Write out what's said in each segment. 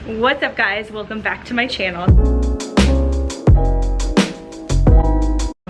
What's up guys, welcome back to my channel.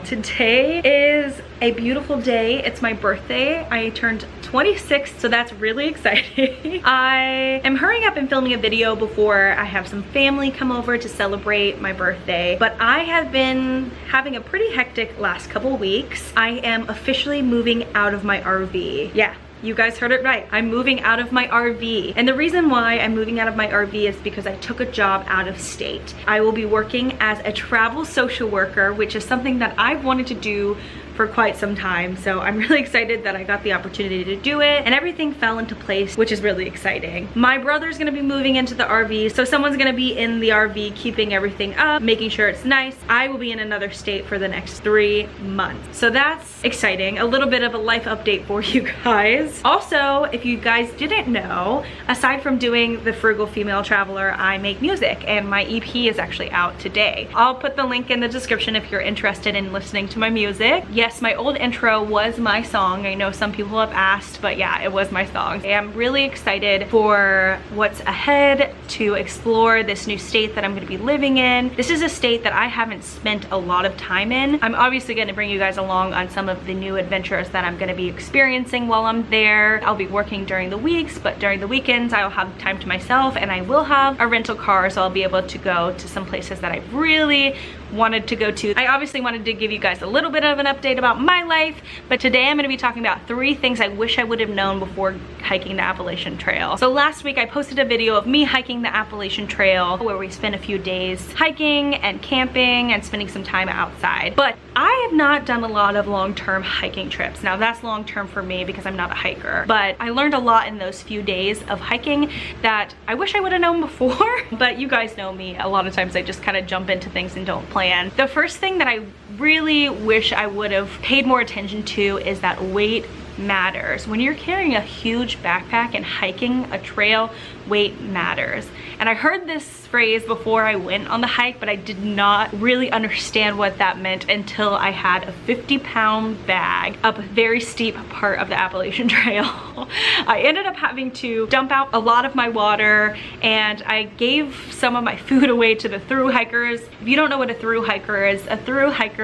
Today is a beautiful day. It's my birthday. I turned 26, so that's really exciting. I am hurrying up and filming a video before I have some family come over to celebrate my birthday, but I have been having a pretty hectic last couple weeks. I am officially moving out of my RV. Yeah. You guys heard it right. I'm moving out of my RV. And the reason why I'm moving out of my RV is because I took a job out of state. I will be working as a travel social worker, which is something that I've wanted to do for quite some time. So I'm really excited that I got the opportunity to do it, and everything fell into place, which is really exciting. My brother's gonna be moving into the RV, so someone's gonna be in the RV keeping everything up, making sure it's nice. I will be in another state for the next 3 months. So that's exciting. A little bit of a life update for you guys. Also, if you guys didn't know, aside from doing the Frugal Female Traveler, I make music, and my EP is actually out today. I'll put the link in the description if you're interested in listening to my music. Yes, my old intro was my song. I know some people have asked, but yeah, it was my song. I'm really excited for what's ahead, to explore this new state that I'm going to be living in. This is a state that I haven't spent a lot of time in. I'm obviously going to bring you guys along on some of the new adventures that I'm going to be experiencing while I'm there. I'll be working during the weeks, but during the weekends I'll have time to myself, and I will have a rental car, so I'll be able to go to some places that I've really wanted to go to. I obviously wanted to give you guys a little bit of an update about my life, but today I'm going to be talking about 3 things I wish I would have known before hiking the Appalachian Trail. So last week I posted a video of me hiking the Appalachian Trail where we spent a few days hiking and camping and spending some time outside. But I have not done a lot of long-term hiking trips. Now that's long-term for me because I'm not a hiker, but I learned a lot in those few days of hiking that I wish I would have known before. But you guys know me, a lot of times I just kind of jump into things and don't plan. The first thing that I really wish I would have paid more attention to is that weight matters. When you're carrying a huge backpack and hiking a trail, weight matters. And I heard this phrase before I went on the hike, but I did not really understand what that meant until I had a 50-pound bag up a very steep part of the Appalachian Trail. I ended up having to dump out a lot of my water, and I gave some of my food away to the thru hikers. If you don't know what a thru hiker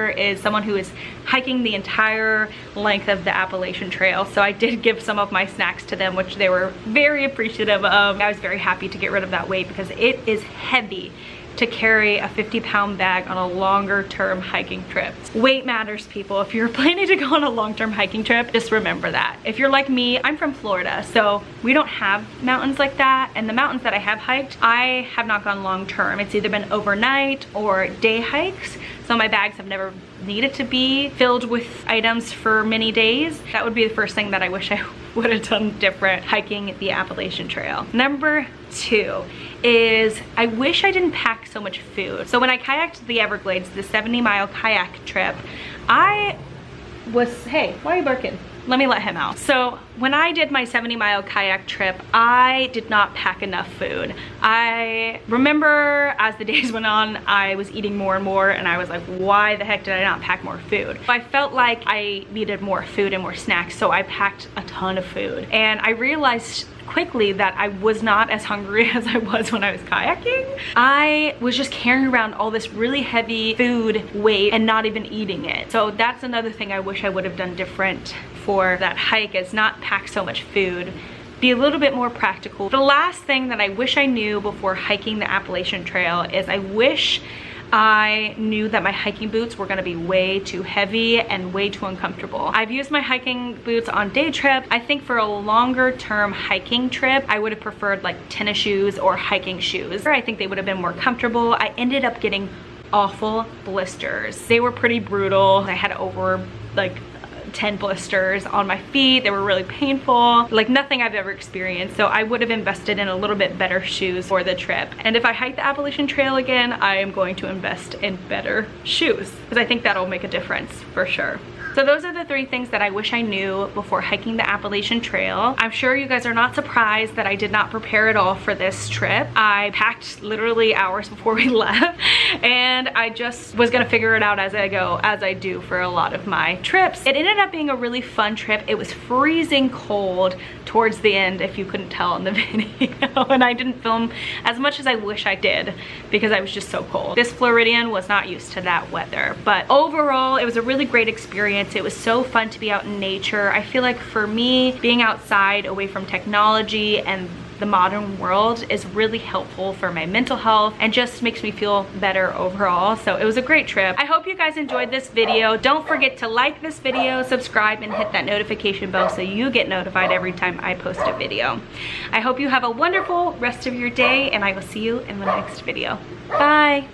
is someone who is hiking the entire length of the Appalachian Trail. So I did give some of my snacks to them, which they were very appreciative of. I was very happy to get rid of that weight because it is heavy to carry a 50-pound bag on a longer term hiking trip. Weight matters, people. If you're planning to go on a long-term hiking trip, just remember that. If you're like me, I'm from Florida, so we don't have mountains like that, and the mountains that I have hiked, I have not gone long-term. It's either been overnight or day hikes, so my bags have never needed to be filled with items for many days. That would be the first thing that I wish I would have done different hiking the Appalachian Trail. Number 2 is I wish I didn't pack so much food. So when I kayaked the Everglades, the 70-mile kayak trip, I was, hey, why are you barking? Let me let him out. So when I did my 70-mile kayak trip, I did not pack enough food. I remember as the days went on, I was eating more and more, and I was like, why the heck did I not pack more food? I felt like I needed more food and more snacks, so I packed a ton of food. And I realized quickly that I was not as hungry as I was when I was kayaking. I was just carrying around all this really heavy food weight and not even eating it. So that's another thing I wish I would have done different for that hike, is not pack so much food. Be a little bit more practical. The last thing that I wish I knew before hiking the Appalachian Trail is I wish I knew that my hiking boots were gonna be way too heavy and way too uncomfortable. I've used my hiking boots on day trips. I think for a longer term hiking trip, I would have preferred like tennis shoes or hiking shoes. I think they would have been more comfortable. I ended up getting awful blisters. They were pretty brutal. I had over like 10 blisters on my feet. They were really painful, like nothing I've ever experienced. So I would have invested in a little bit better shoes for the trip. And if I hike the Appalachian Trail again, I am going to invest in better shoes because I think that'll make a difference for sure. So those are the 3 things that I wish I knew before hiking the Appalachian Trail. I'm sure you guys are not surprised that I did not prepare at all for this trip. I packed literally hours before we left, and I just was gonna figure it out as I go, as I do for a lot of my trips. It ended up being a really fun trip. It was freezing cold towards the end, if you couldn't tell in the video, and I didn't film as much as I wish I did because I was just so cold. This Floridian was not used to that weather, but overall it was a really great experience. It was so fun to be out in nature. I feel like for me, being outside away from technology and the modern world is really helpful for my mental health and just makes me feel better overall. So it was a great trip. I hope you guys enjoyed this video. Don't forget to like this video, subscribe, and hit that notification bell so you get notified every time I post a video. I hope you have a wonderful rest of your day, and I will see you in the next video. Bye.